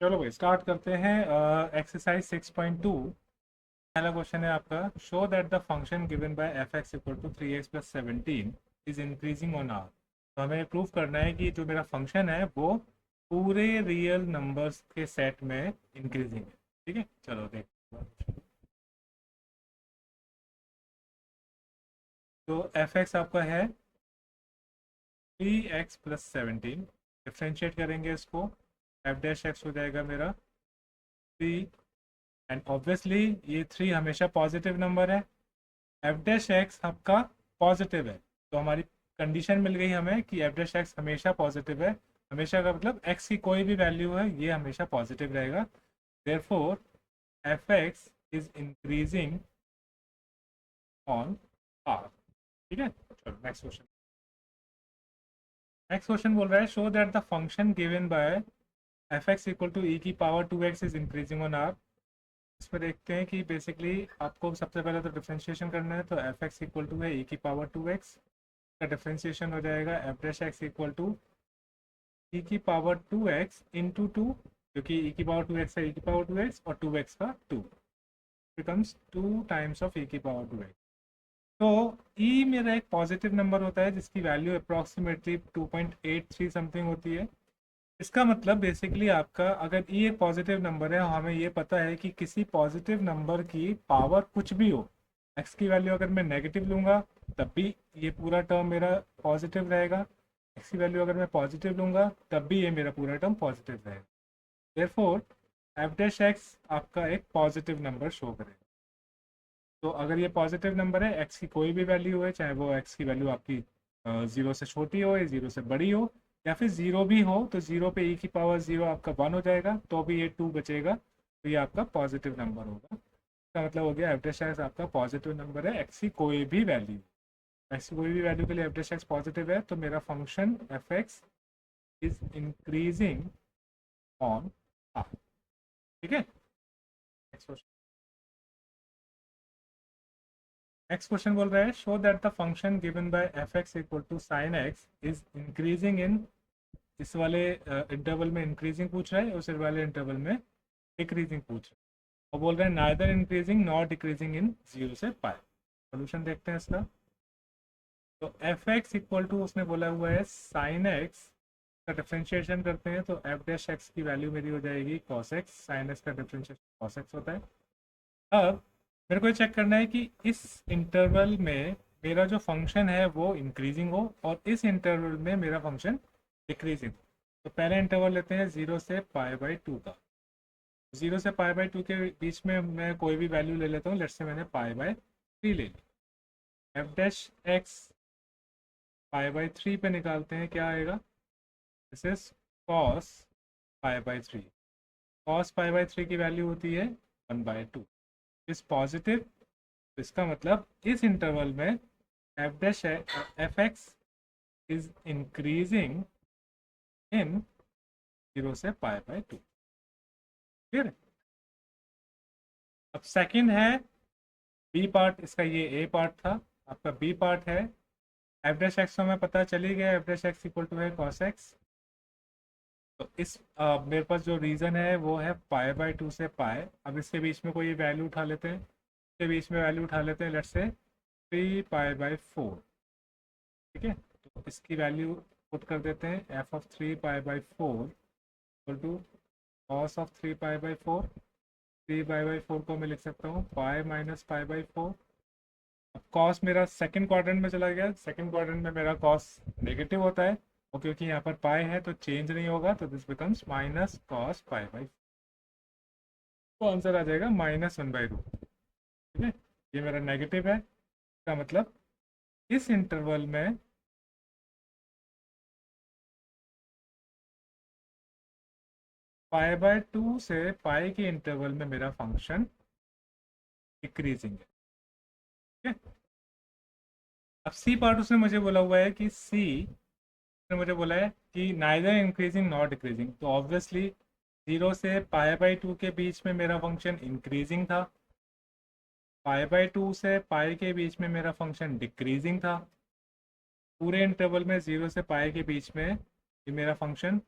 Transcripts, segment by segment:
चलो भाई स्टार्ट करते हैं। एक्सरसाइज 6.2। पहला क्वेश्चन है आपका, show that the function given by F x equal to 3x + 17 is increasing on R. तो हमें प्रूव करना है कि जो मेरा फंक्शन है वो पूरे रियल नंबर्स के सेट में इंक्रीजिंग है। ठीक है, चलो देखते हैं। तो एफ एक्स आपका है 3x + 17। डिफ्रेंशिएट करेंगे इसको, एफ डैश एक्स हो जाएगा मेरा 3। एंड ऑब्वियसली ये 3 हमेशा पॉजिटिव नंबर है। एफ डैश एक्स आपका पॉजिटिव है, तो हमारी कंडीशन मिल गई हमें कि एफ डैश एक्स हमेशा पॉजिटिव है। हमेशा का मतलब एक्स की कोई भी वैल्यू है ये हमेशा पॉजिटिव रहेगा। Therefore f x is increasing on R. ठीक है, चलो नेक्स्ट क्वेश्चन। नेक्स्ट क्वेश्चन बोल रहा है, show that the function given by F x equal to E की power 2x is increasing on R. इसमें देखते हैं कि बेसिकली आपको सबसे पहले तो डिफ्रेंशिएशन करना है। तो एफ एक्स इक्वल टू है ई की पावर 2x का डिफ्रेंशिएशन हो जाएगा F dash x equal to E की पावर 2x इंटू 2, क्योंकि ई की पावर 2x है, ई की पावर 2x और 2x का 2 बिकम्स 2 टाइम्स ऑफ ई की पावर 2x। तो ई मेरा एक पॉजिटिव नंबर होता है जिसकी वैल्यू अप्रॉक्सीमेटली 2.83 समथिंग होती है। इसका मतलब बेसिकली आपका अगर ई एक पॉजिटिव नंबर है, हमें ये पता है कि किसी पॉजिटिव नंबर की पावर कुछ भी हो, एक्स की वैल्यू अगर मैं नेगेटिव लूँगा तब भी ये पूरा टर्म मेरा पॉजिटिव रहेगा। एक्स की वैल्यू अगर मैं पॉजिटिव लूँगा तब भी ये मेरा पूरा टर्म पॉजिटिव रहेगा। देयरफॉर एफ डैश एक्स आपका एक पॉजिटिव नंबर शो करेगा। तो अगर ये पॉजिटिव नंबर है, एक्स की कोई भी वैल्यू है, चाहे वो एक्स की वैल्यू आपकी 0 से छोटी हो या 0 से बड़ी हो, या फिर 0 भी हो, तो 0 पे ई की पावर 0 आपका 1 हो जाएगा, तो भी ये 2 बचेगा, तो ये आपका पॉजिटिव नंबर होगा। इसका मतलब हो गया एफ डैश एक्स आपका पॉजिटिव नंबर है एक्स की कोई भी वैल्यू। एक्स की कोई भी वैल्यू के लिए एफ डैश एक्स पॉजिटिव है, तो मेरा function f x is increasing on R. ठीक है, नेक्स्ट क्वेश्चन। नेक्स्ट क्वेश्चन बोल रहा है, show that the function given by F x equal to sine x is increasing in. इस वाले इंटरवल में इंक्रीजिंग पूछ रहा है, उस वाले इंटरवल में डिक्रीजिंग पूछ रहा है, और बोल रहा है neither increasing not decreasing in 0 से पाई। सोल्यूशन देखते हैं इसका। तो एफ एक्स इक्वल टू उसने बोला हुआ है साइन एक्स का डिफ्रेंशिएशन करते हैं, तो एफ डैश एक्स की वैल्यू मेरी हो जाएगी कॉस एक्स। साइन एक्स का डिफ्रेंशिएशन कॉस एक्स होता है। अब मेरे को ये चेक करना है कि इस इंटरवल में मेरा जो फंक्शन है वो इंक्रीजिंग हो और इस इंटरवल में मेरा फंक्शन डिक्रीजिंग हो। तो पहले इंटरवल लेते हैं 0 से π/2 का। 0 से π/2 के बीच में मैं कोई भी वैल्यू ले लेता हूँ। लेट्स से मैंने π/3 ले ली। एफ डैश एक्स π/3 पे निकालते हैं, क्या आएगा? This is cos π/3। कॉस π/3 की वैल्यू होती है 1/2। इस पॉजिटिव, इसका मतलब इस इंटरवल में F dash F x is increasing इन 0 से π/2। क्लियर है? अब सेकंड है बी पार्ट, इसका ये ए पार्ट था, आपका बी पार्ट है एफ डैश एक्स। हमें पता चली गया f dash x equal to है कॉस एक्स। तो इस मेरे पास जो रीज़न है वो है π/2 से पाए। अब इसके बीच में कोई वैल्यू उठा लेते हैं, इसके बीच में वैल्यू उठा लेते हैं, लेट्स से 3π/4। ठीक है, तो इसकी वैल्यू पुट कर देते हैं, F of 3π/4 equal to cos of 3π/4। 3π/4 को मैं लिख सकता हूँ पाई माइनस π/4। अब कॉस मेरा सेकंड क्वाड्रेंट में चला गया। सेकंड क्वाड्रेंट में मेरा कॉस नेगेटिव होता है, और क्योंकि यहाँ पर पाई है तो चेंज नहीं होगा, तो दिस बिकम्स माइनस कॉस π/4। तो आंसर आ जाएगा -1/2। ठीक है, ये मेरा नेगेटिव है। इसका मतलब इस इंटरवल में π/2 से पाई के इंटरवल में मेरा फंक्शन डिक्रीजिंग है। ठीक है, अब सी पार्ट उसने मुझे बोला हुआ है कि सी ने मुझे बोला है कि नाइदर इंक्रीजिंग नॉट डिक्रीजिंग। तो ऑब्वियसली 0 से π/2 के बीच में मेरा फंक्शन इंक्रीजिंग था, π/2 से पाई के बीच में मेरा फंक्शन डिक्रीजिंग था, पूरे इंटरवल में 0 से पाई के बीच में ये मेरा function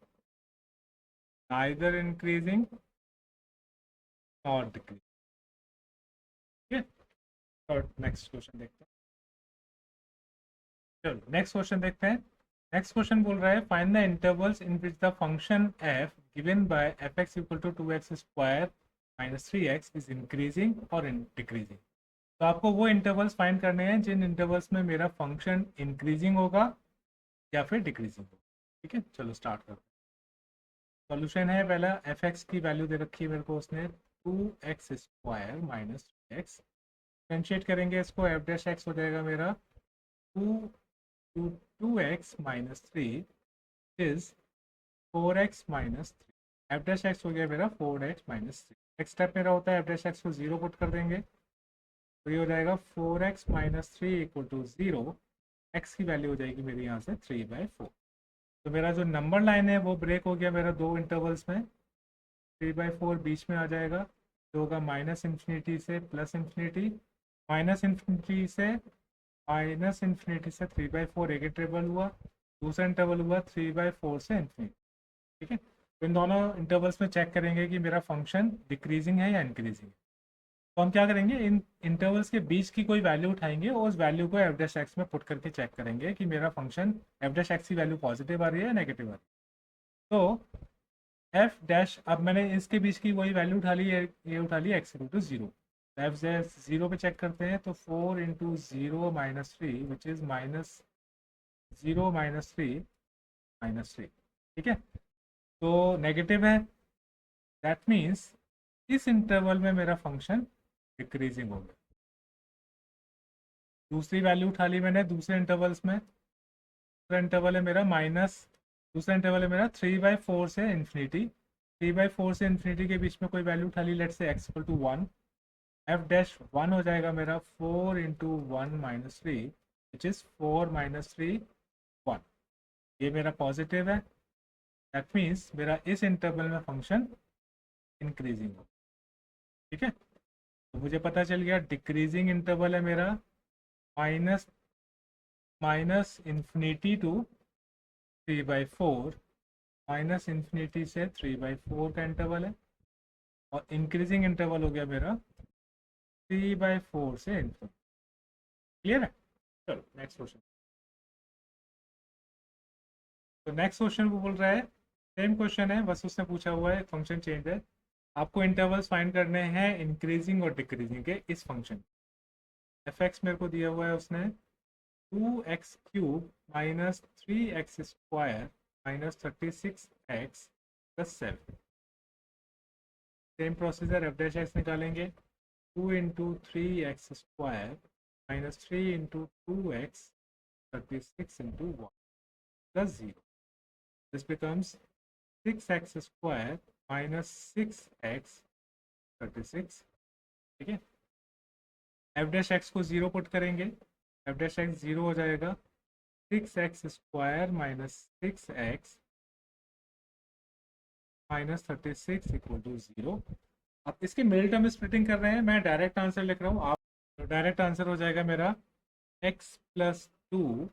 neither increasing nor decreasing. ठीक है, और नेक्स्ट क्वेश्चन देखते हैं। चलो नेक्स्ट क्वेश्चन देखते हैं। नेक्स्ट क्वेश्चन बोल रहा है find the intervals in which the function f given by F x equal to 2x square minus 3x is increasing और डिक्रीजिंग। तो आपको वो इंटरवल्स फाइंड करने हैं जिन इंटरवल्स में मेरा फंक्शन इंक्रीजिंग होगा या फिर डिक्रीजिंग होगा। ठीक है, चलो स्टार्ट करते हैं। सॉल्यूशन है पहला, एफ एक्स की वैल्यू दे रखी है मेरे को उसने 2x square minus 3x। Differentiate करेंगे इसको, एफ डैश एक्स हो जाएगा मेरा 2x minus 3 is 4x minus 3। F dash x हो गया मेरा 4x माइनस 3। नेक्स्ट स्टेप मेरा होता है एफ डैश एक्स को 0 पुट कर देंगे, तो ये हो जाएगा 4x minus 3 equal to 0। X की वैल्यू हो जाएगी मेरी यहाँ से 3/4। तो मेरा जो नंबर लाइन है वो ब्रेक हो गया मेरा दो इंटरवल्स में, 3/4 बीच में आ जाएगा, तो होगा माइनस इन्फिनिटी से प्लस इन्फिनिटी, माइनस इन्फिनिटी से 3/4 एक इंटरवल हुआ, दूसरा इंटरवल हुआ 3/4 से इन्फिनिटी। ठीक है, तो इन दोनों इंटरवल्स में चेक करेंगे कि मेरा फंक्शन डिक्रीजिंग है या इंक्रीजिंग है। तो हम क्या करेंगे, इन इंटरवल्स के बीच की कोई वैल्यू उठाएंगे और उस वैल्यू को एफ डैश एक्स में पुट करके चेक करेंगे कि मेरा फंक्शन एफ डैश एक्स की वैल्यू पॉजिटिव आ रही है या नेगेटिव आ रही है। तो एफ डैश, अब मैंने इसके बीच की वही वैल्यू उठा ली है, ये उठा ली X equal to 0। F dash 0 पे चेक करते हैं, तो 4 into 0 minus 3 which is minus 0 minus 3 minus 3। ठीक है, तो नेगेटिव है, दैट मीन्स इस इंटरवल में मेरा फंक्शन डिक्रीजिंग हो गया। दूसरी वैल्यू उठा ली मैंने दूसरे इंटरवल्स में, दूसरा इंटरवल है मेरा माइनस, दूसरा इंटरवल है मेरा 3/4 से इन्फिनिटी, 3/4 से इन्फिनिटी के बीच में कोई वैल्यू उठा ली, let's say X equal to 1। F dash 1 हो जाएगा मेरा 4 into 1 minus 3 which is 4 minus 3 1। ये मेरा पॉजिटिव है, दैट मीन्स मेरा इस इंटरवल में फंक्शन इंक्रीजिंग हो। ठीक है, तो मुझे पता चल गया डिक्रीजिंग इंटरवल है मेरा minus infinity to 3/4, minus infinity से 3/4 का इंटरवल है, और इंक्रीजिंग इंटरवल हो गया मेरा 3/4 से इन्फिनिटी। क्लियर है, चलो नेक्स्ट क्वेश्चन। तो नेक्स्ट क्वेश्चन वो बोल रहा है, सेम क्वेश्चन है बस उसने पूछा हुआ है फंक्शन चेंज है, आपको इंटरवल्स फाइंड करने हैं इंक्रीजिंग और डिक्रीजिंग के इस फंक्शन। एफ एक्स मेरे को दिया हुआ है उसने 2x³ minus 3x square minus 36x plus 7। Same procedure, F dash x निकालेंगे, 2 into 3x square minus 3 into 2x 36 into 1 plus 0। This becomes 6x square minus 6x 36। ठीक है, एफ डैश एक्स को 0 पुट करेंगे, एफ डैश एक्स 0 हो जाएगा, 6x square minus 6x minus 36 equal to 0। अब इसके middle term splitting कर रहे हैं, मैं डायरेक्ट आंसर लिख रहा हूँ, आप डायरेक्ट आंसर हो जाएगा मेरा x plus 2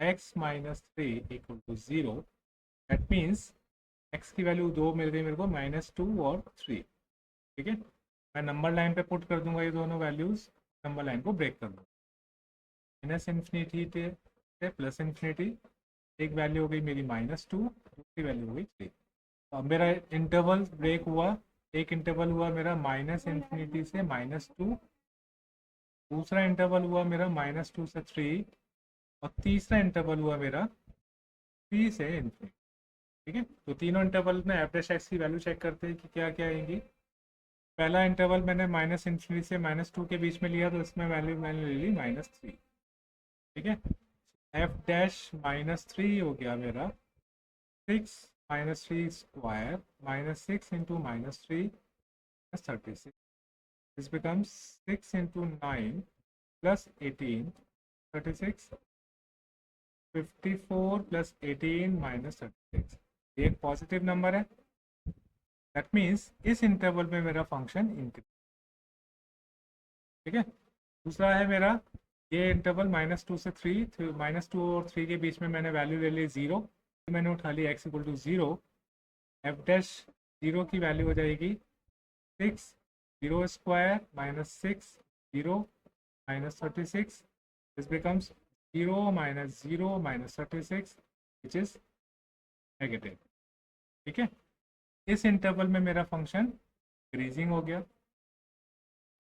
x minus 3 equal to 0। That means x की वैल्यू 2 मिल गई मेरे को, -2 और 3। ठीक है, मैं नंबर लाइन पे पुट कर दूंगा ये दोनों वैल्यूज, नंबर लाइन को ब्रेक कर दूंगा, माइनस इन्फिनिटी से प्लस इन्फिनिटी, एक वैल्यू हो गई मेरी -2, दूसरी वैल्यू हो गई 3। अब मेरा इंटरवल ब्रेक हुआ, एक इंटरवल हुआ मेरा माइनस इन्फिनिटी से -2, दूसरा इंटरवल हुआ मेरा -2 से 3, और तीसरा इंटरवल हुआ मेरा 3 से इन्फिनिटी। ठीक है, तो तीनों इंटरवल में एफ डैश एक्स की वैल्यू चेक करते हैं कि क्या क्या आएंगी। पहला इंटरवल मैंने माइनस इन्फिनिटी से -2 के बीच में लिया, तो इसमें वैल्यू मैंने ले ली -3। ठीक है, एफ डैश -3 हो गया मेरा 6 minus 3 square minus 6 into -3 plus 36। This becomes 6 into 9 plus 18 36, 54 plus 18 minus 36। ये एक पॉजिटिव नंबर है, दैट मीन्स इस इंटरवल में मेरा फंक्शन इंक्रीज। ठीक है, दूसरा है मेरा ये इंटरवल -2 से 3, -2 और 3 के बीच में मैंने वैल्यू ले ली 0, मैंने उठा ली x equal to 0। F dash zero की वैल्यू हो जाएगी 6 0 square minus 6 0 minus 36. This becomes 0 minus 0 minus 36 which is negative. ठीक है, इस इंटरवल में मेरा फंक्शन इंक्रीजिंग हो गया.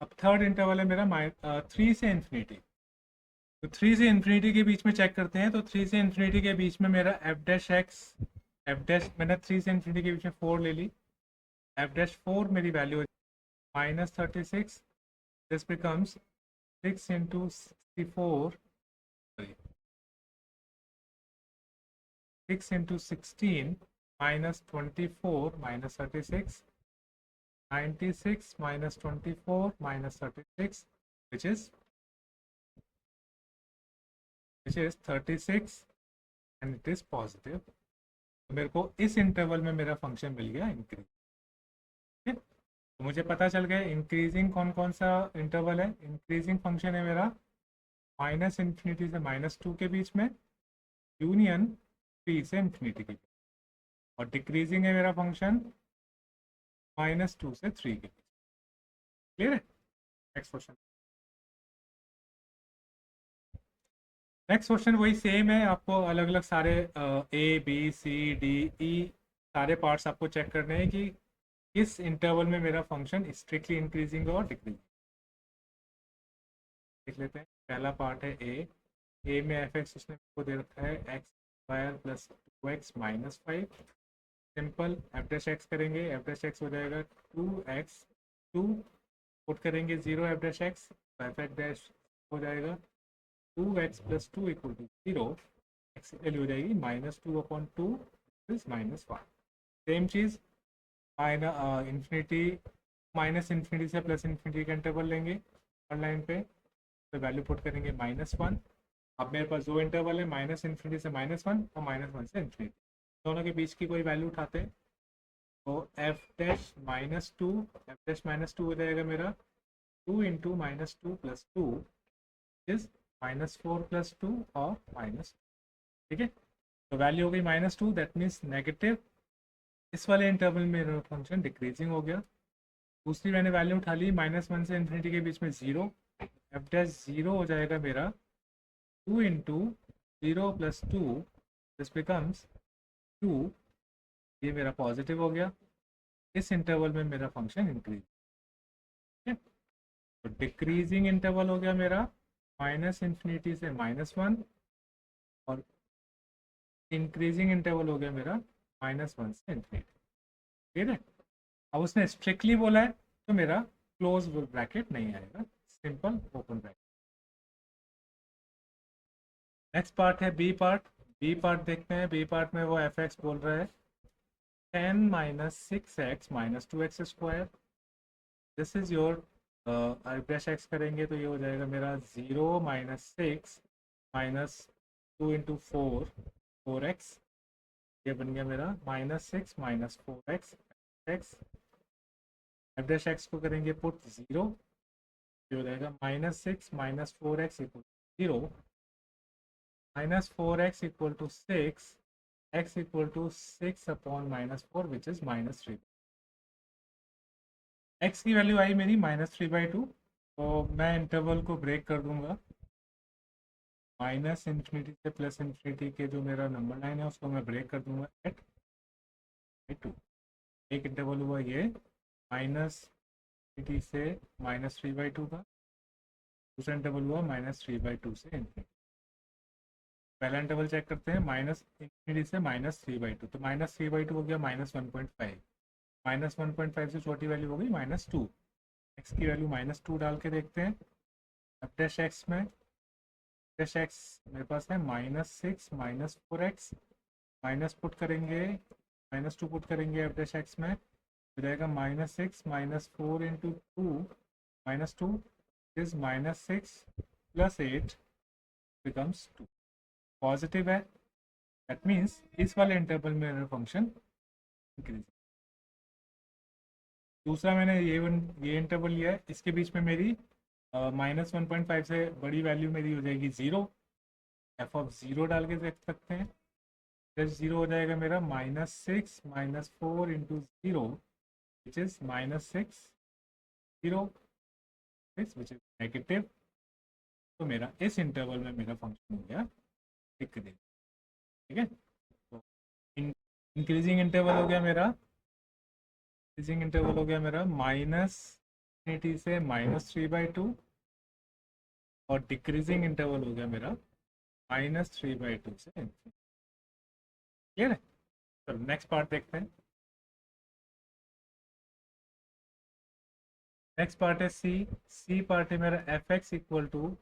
अब थर्ड इंटरवल है मेरा 3 से इन्फिनिटी. तो 3 से इन्फिनिटी के बीच में चेक करते हैं. तो 3 से इन्फिनिटी के बीच में मेरा F dash x, f dash मैंने 3 से इन्फिनिटी के बीच में 4 ले ली. एफ डैश 4 मेरी value minus 36. This becomes 6 into 64, 6 into 16 minus 24 minus 36, 96 minus 24 minus 36 which is 36 and it is positive. तो मेरे को इस इंटरवल में मेरा फंक्शन मिल गया इंक्रीज. ठीक है, तो मुझे पता चल गया इंक्रीजिंग कौन कौन सा इंटरवल है. इंक्रीजिंग फंक्शन है मेरा माइनस इन्फिनिटी से -2 के बीच में, यूनियन 3 से इन्फिनिटी के बीच. और डिक्रीजिंग है मेरा फंक्शन -2 से 3 के बीच. क्लियर है. Next question. नेक्स्ट क्वेश्चन वही सेम है. आपको अलग अलग सारे A B C D E सारे पार्ट्स आपको चेक करने हैं कि किस इंटरवल में मेरा फंक्शन स्ट्रिक्टली इंक्रीजिंग और डिक्रीजिंग. देख लेते हैं. पहला पार्ट है ए में एफ एक्स उसने को दे रखा है x square plus 2x minus 5. Simple f dash x करेंगे. एफ डैश एक्स हो जाएगा 2x 2 पुट करेंगे 0 F dash x, f x dash हो जाएगा 2x plus 2 equal to 0. X की वैल्यू हो जाएगी -2 अपॉन 2 इज -1. सेम चीज़ इन्फिनिटी माइनस इन्फिनिटी से प्लस इन्फिनिटी का इंटरवल लेंगे हर लाइन पे. तो वैल्यू पुट करेंगे -1. अब मेरे पास दो इंटरवल है, माइनस इन्फिनिटी से -1 और -1 से इन्फिनिटी. दोनों के बीच की कोई वैल्यू उठाते हैं तो एफ डैश -2, एफ डैश -2 हो जाएगा मेरा 2 इंटू -2 प्लस 2 इज -4 प्लस 2 और -2. ठीक है, तो वैल्यू हो गई -2. That means negative. इस वाले इंटरवल में मेरा फंक्शन डिक्रीजिंग हो गया. दूसरी मैंने वैल्यू उठा ली -1 से इन्फिनिटी के बीच में 0. एफ डैश 0 हो जाएगा मेरा 2 इंटू 0 प्लस 2. This becomes 2. ये मेरा पॉजिटिव हो गया. इस इंटरवल में मेरा फंक्शन इंक्रीज. ठीक है, तो डिक्रीजिंग इंटरवल हो गया मेरा माइनस इन्फिनिटी से -1 और इंक्रीजिंग इंटरवल हो गया मेरा -1 से इन्फिनिटी. ठीक है, अब उसने स्ट्रिक्टली बोला है तो मेरा क्लोज ब्रैकेट नहीं आएगा, simple open bracket. Next part है बी पार्ट. बी पार्ट देखते हैं. बी पार्ट में वो एफ एक्स बोल रहा है 10 minus 6x minus 2x square. This is your dash x करेंगे तो ये हो जाएगा मेरा 0 माइनस 6 माइनस 2 इंटू 4x. ये बन गया मेरा -6 minus 4x x. F dash x को करेंगे पुट 0. ये हो जाएगा -6 minus 4x equal 0. -4x equal to 6, x equal to 6 upon -4 which is -3. x की वैल्यू आई मेरी -3/2. तो मैं इंटरवल को ब्रेक कर दूंगा. माइनस इन्फिनिटी से प्लस इन्फिनिटी के जो मेरा नंबर लाइन है उसको मैं ब्रेक कर दूंगा एट 2. एक इंटरवल हुआ ये -इन्फिनिटी से -3/2 का. दूसरा इंटरवल हुआ -3/2 से इन्फिनिटी. पहला इंटरवल चेक करते हैं माइनस इन्फिनिटी से -3/2. तो -3/2 हो गया -1.5. -1.5 से छोटी वैल्यू हो गई -2. एक्स की वैल्यू -2 डाल के देखते हैं. अब डैश एक्स में डैश एक्स मेरे पास है -6 माइनस 4x. माइनस पुट करेंगे -2 पुट करेंगे एफ डैश एक्स में हो जाएगा -6 minus 4 into 2 -2 is -6 plus 8 becomes 2. Positive है. दैट मीन्स इस वाले इंटरवल में मेरा फंक्शन इंक्रीज. दूसरा मैंने ये इंटरवल लिया है. इसके बीच में मेरी -1.5 से बड़ी वैल्यू मेरी हो जाएगी 0. एफ ऑफ 0 डाल के देख सकते हैं. जीरो हो जाएगा मेरा -6 -4 into zero which is -6 zero 6 which is negative. तो मेरा इस इंटरवल में मेरा फंक्शन हो गया डिक्रीजिंग। ठीक है, तो इंक्रीजिंग इंटरवल हो गया मेरा, इंक्रीजिंग इंटरवल हो गया मेरा -∞ से -3/2 और डिक्रीजिंग इंटरवल हो गया मेरा -3/2 से इन्फिनिटी। क्लियर है? चलो नेक्स्ट पार्ट देखते हैं। नेक्स्ट पार्ट है सी। सी पार्ट है मेरा f(x) equal to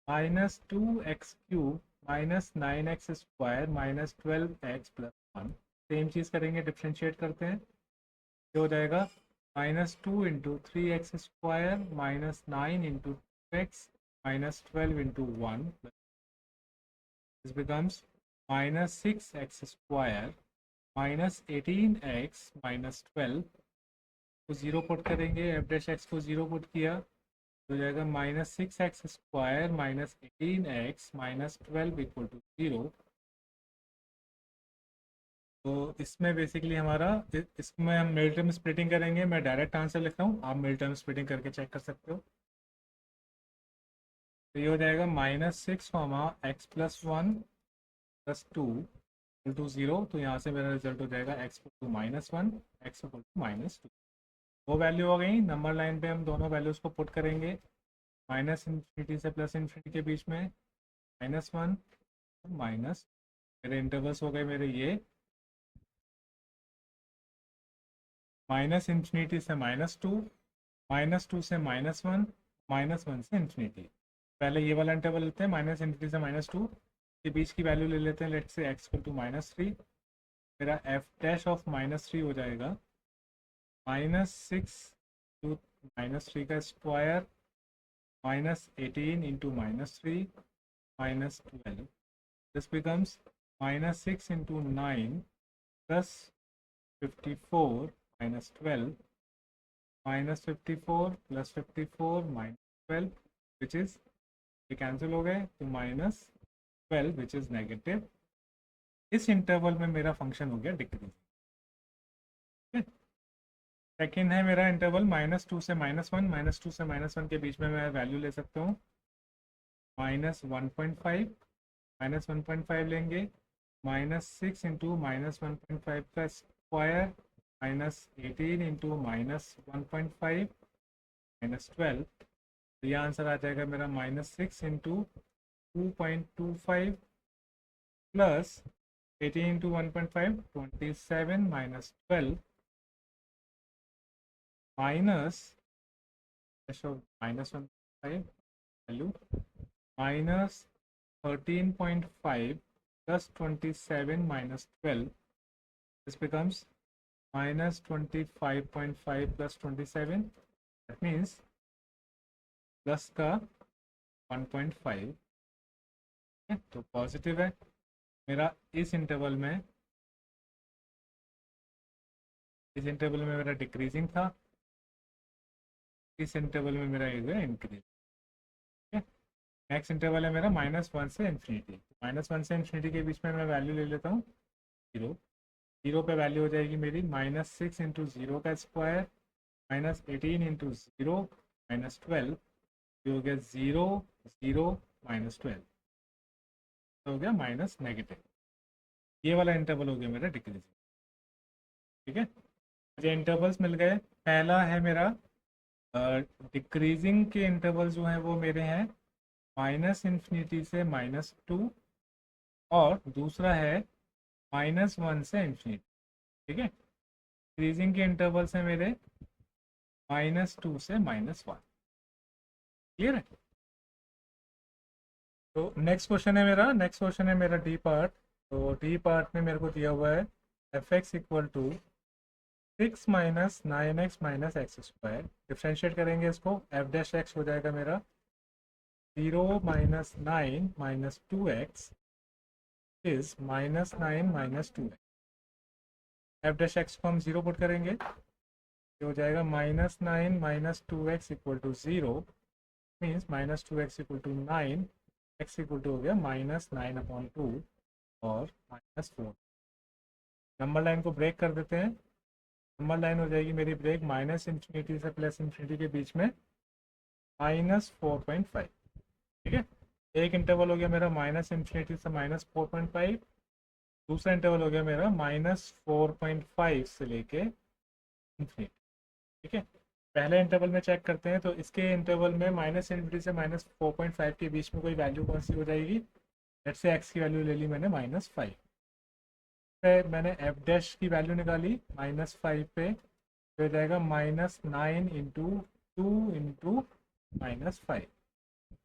-2x³ -9x² -12x+1। Same चीज़ करेंगे, डिफ्रेंशिएट करते हैं। ये हो जाएगा -2 into 3x² -9 into 2x -12 into 1। This becomes -6x² -18x -12 को जीरो पुट करेंगे, f'(x) को जीरो पुट किया तो जाएगा -6x² -18x -12 इक्वल टू 0। तो इसमें बेसिकली हमारा इसमें हम मिड टर्म स्प्लिटिंग करेंगे। मैं डायरेक्ट आंसर लिख रहा हूँ, आप मिड टर्म स्प्लिटिंग करके चेक कर सकते हो। तो ये हो जाएगा -6, (x+1+2) 0। तो यहाँ से मेरा रिजल्ट हो जाएगा x=-1 x=-2। वो वैल्यू हो गई। नंबर लाइन पे हम दोनों वैल्यूज़ को पुट करेंगे, -∞ से +∞ के बीच में -1 माइनस, मेरे इंटरवल्स हो गए मेरे ये -∞ से -2, -2 से -1, -1 से इन्फिनिटी। पहले ये वाला इंटरवल लेते हैं, -∞ से -2 के बीच की वैल्यू ले लेते हैं। Let's say x=-3। मेरा f'(-3) हो जाएगा -6 टू -3 का square -18 into -3 -12। This becomes -6 into 9 plus 54 -12 -54 plus 54 -12 which is, ये कैंसिल हो गए तो -12 विच इज़ नेगेटिव। इस इंटरवल में मेरा फंक्शन हो गया डिक्रीज। सेकेंड है मेरा इंटरवल -2 से -1, -2 से -1 के बीच में मैं वैल्यू ले सकता हूँ -1.5, -1.5 लेंगे, -6 इंटू -1.5 का स्क्वायर -18 इंटू -1.5 -12। तो यह आंसर आ जाएगा मेरा -6 into 2.25 plus 18 into 1.5 27 -12 minus -1.5 value -13.5 plus 27 minus 12. This becomes minus 25.5 plus 27. That means plus का 1.5 है, तो पॉजिटिव है मेरा। इस इंटरवल में मेरा डिक्रीजिंग था, इस इंटरवल में मेरा ये इंक्रीज। नेक्स्ट इंटरवल है मेरा -1 से इन्फिनिटी। -1 से इन्फिनिटी के बीच में मैं वैल्यू ले लेता हूँ 0। 0 पे वैल्यू हो जाएगी मेरी -6 इंटू 0 का स्क्वायर -18 इंटू 0 -12, ये हो गया 0 0 -12, तो हो गया माइनस नेगेटिव। ये वाला इंटरवल हो गया मेरा डिक्रीजिंग। ठीक है, मुझे इंटरवल्स मिल गए। पहला है मेरा डिक्रीजिंग के इंटरवल जो हैं वो मेरे हैं -∞ से -2 और दूसरा है -1 से इन्फिनिटी। ठीक है, डिक्रीजिंग के इंटरवल्स हैं मेरे -2 से -1। क्लियर है? तो नेक्स्ट क्वेश्चन है मेरा डी पार्ट। तो डी पार्ट में मेरे को दिया हुआ है f(x) equal to 6 minus 9x minus x²। Differentiate करेंगे इसको, f'(x) हो जाएगा मेरा 0 minus 9 minus 2x is -9 minus 2x। f'(x) को हम 0 पुट करेंगे, ये हो जाएगा -9 minus 2x equal to 0, means -2x equal to 9, x equal to हो गया -9/2। और -4। नंबर लाइन को ब्रेक कर देते हैं। नंबर लाइन हो जाएगी मेरी ब्रेक -∞ से +∞ के बीच में -4.5। ठीक है, एक इंटरवल हो गया मेरा -∞ से -4.5, दूसरा इंटरवल हो गया मेरा -4.5 से लेके इन्फिनिटी। ठीक है, पहले इंटरवल में चेक करते हैं, तो इसके इंटरवल में -∞ से -4.5 के बीच में कोई वैल्यू कौन सी हो जाएगी। लेट्स से एक्स की वैल्यू ले ली मैंने -5 पे, मैंने एफ डैश की वैल्यू निकाली -5 पे, तो हो जाएगा -9 into 2 into -5।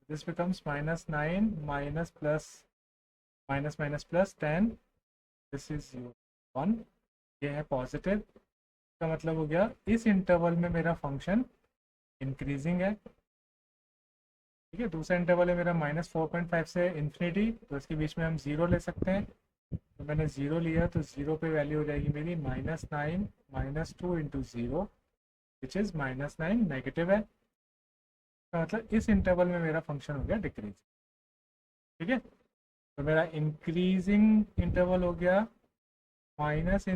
This becomes -9 minus plus minus minus plus 10, this is 1। ये है पॉजिटिव, का मतलब हो गया इस इंटरवल में मेरा फंक्शन इंक्रीजिंग है। ठीक है, दूसरा इंटरवल है मेरा -4.5 से इन्फिनिटी, तो इसके बीच में हम ज़ीरो ले सकते हैं, तो मैंने ज़ीरो लिया, तो ज़ीरो पे वैल्यू हो जाएगी मेरी -9 -2 into zero which is -9, negative है, तो मतलब इस इंटरवल में मेरा फंक्शन हो गया डिक्रीज। ठीक है, तो मेरा इंक्रीजिंग इंटरवल हो गया -∞ से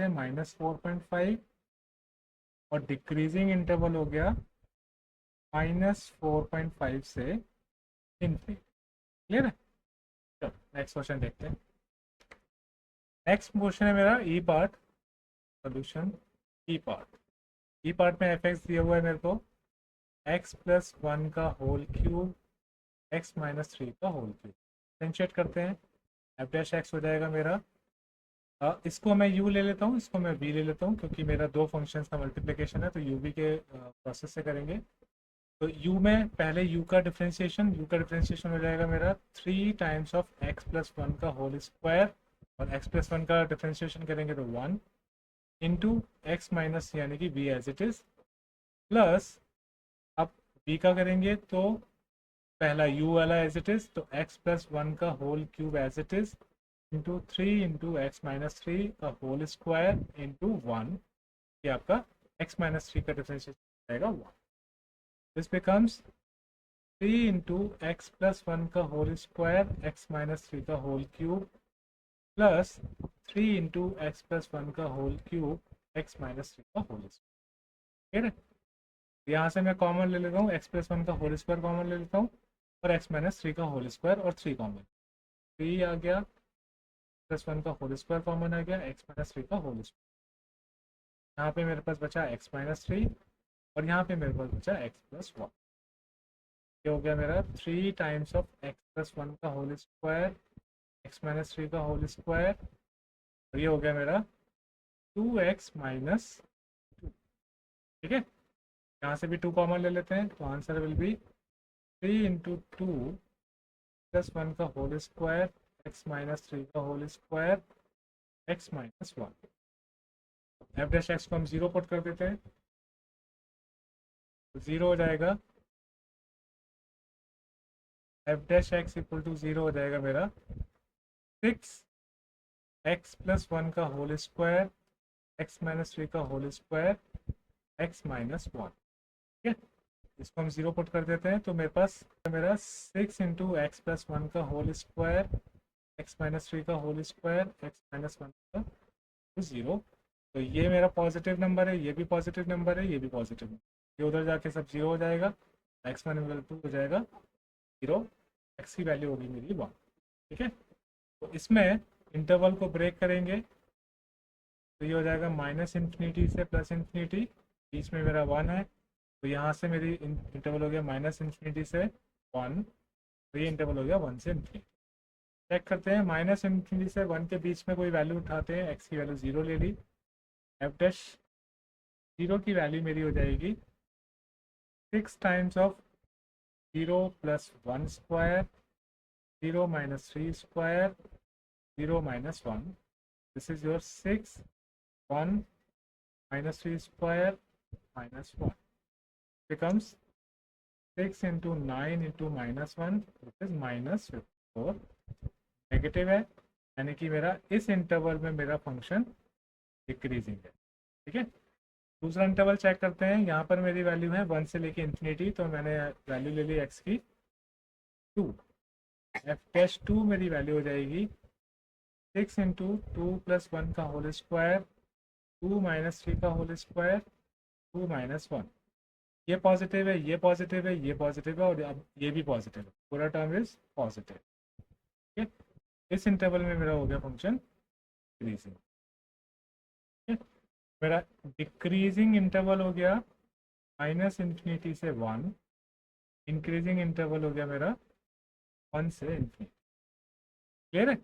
-4.5, और डिक्रीजिंग इंटरवल हो गया -4.5 से इन्फिनिटी। क्लियर है? चलो नेक्स्ट क्वेश्चन देखते हैं। नेक्स्ट क्वेश्चन है मेरा ई पार्ट सोल्यूशन। ई पार्ट में एफ एक्स दिया हुआ है मेरे को x+1 का होल क्यूब x-3 का होल क्यूब। डिफरेंशिएट करते हैं, एफ डैश एक्स हो जाएगा मेरा, इसको मैं u ले लेता हूँ, इसको मैं v ले लेता हूँ, क्योंकि मेरा दो फंक्शंस का मल्टीप्लिकेशन है, तो u v के प्रोसेस से करेंगे। तो u में पहले u का डिफरेंशिएशन हो जाएगा मेरा 3 टाइम्स ऑफ x+1 का होल स्क्वायर, और x+1 का डिफरेंशिएशन करेंगे तो 1 इंटू एक्स माइनस यानी कि v as it is, plus अब v का करेंगे तो पहला u वाला एज इट इज़, तो x+1 का whole cube as it is into 3 into x-3 का होल स्क्वायर इंटू 1, ये आपका x-3 का डिफरेंशिएशन आएगा 1। दिस बिकम्स 3 इंटू x+1 का होल स्क्वायर x-3 का whole cube plus 3 into x+1 का होल क्यूब x-3 का होल स्क्वायर। ठीक है, यहाँ से मैं कॉमन ले लेता हूँ, x+1 का होल स्क्वायर कॉमन ले लेता हूँ, और x-3 का होल स्क्वायर और 3 कॉमन, 3 आ गया, +1 का होल स्क्वायर कॉमन आ गया, x-3 का होल स्क्वायर। यहाँ पे मेरे पास बचा x-3, और यहाँ पे मेरे पास बचा x+1। ये हो गया मेरा 3 टाइम्स ऑफ x+1 का होल स्क्वायर x-3 का होल स्क्वायर, और ये हो गया मेरा 2x-2। ठीक है, यहाँ से भी 2 कॉमन ले लेते हैं, तो आंसर विल बी 3 इंटू 2 +1 का होल स्क्वायर x-3 का whole square x-1। F dash x को हम 0 पुट कर देते हैं, तो 0 हो जाएगा, F dash x equal to 0 हो जाएगा मेरा 6x+1 का होल स्क्वायर x-3 का होल स्क्वायर x-1। ठीक है, इसको हम 0 पुट कर देते हैं, तो मेरे पास मेरा 6 इंटू x+1 का होल स्क्वायर x-3 का होल स्क्वायर x-1 का 0। तो ये मेरा पॉजिटिव नंबर है, ये भी पॉजिटिव नंबर है, ये भी पॉजिटिव नंबर, ये उधर जाके सब 0 हो जाएगा, x1 हो जाएगा 0, x की वैल्यू होगी मेरी 1। ठीक है, तो इसमें इंटरवल को ब्रेक करेंगे, तो ये हो जाएगा -∞ से +∞, बीच में मेरा 1 है, तो यहाँ से मेरी इंटरवल हो गया -∞ से 1, तो ये इंटरवल हो गया 1 से ∞। चेक करते हैं, -∞ से 1 के बीच में कोई वैल्यू उठाते हैं, x की वैल्यू 0 ले ली, एफ डैश 0 की वैल्यू मेरी हो जाएगी 6 times of 0 + 1 square 0 - 3 square 0 - 1, this is your 6 1 - 3 square -1 becomes 6 into 9 into -1 which is -54, negative है, यानी कि मेरा इस इंटरवल में मेरा फंक्शन डिक्रीजिंग है। ठीक है, दूसरा इंटरवल चेक करते हैं, यहाँ पर मेरी वैल्यू है 1 से लेके इन्फिनिटी, तो मैंने वैल्यू ले ली x की 2, f डैश 2 मेरी वैल्यू हो जाएगी 6 इंटू 2+1 का होल स्क्वायर, 2 - 3 का होल स्क्वायर, 2 - 1। ये पॉजिटिव है, ये पॉजिटिव है, ये पॉजिटिव है, और अब ये भी पॉजिटिव है, पूरा टर्म इज पॉजिटिव। ठीक है, इस इंटरवल में मेरा हो गया फंक्शन इंक्रीजिंग। ठीक है, मेरा डिक्रीजिंग इंटरवल हो गया -∞ से 1, इंक्रीजिंग इंटरवल हो गया मेरा 1 से ∞। क्लियर है?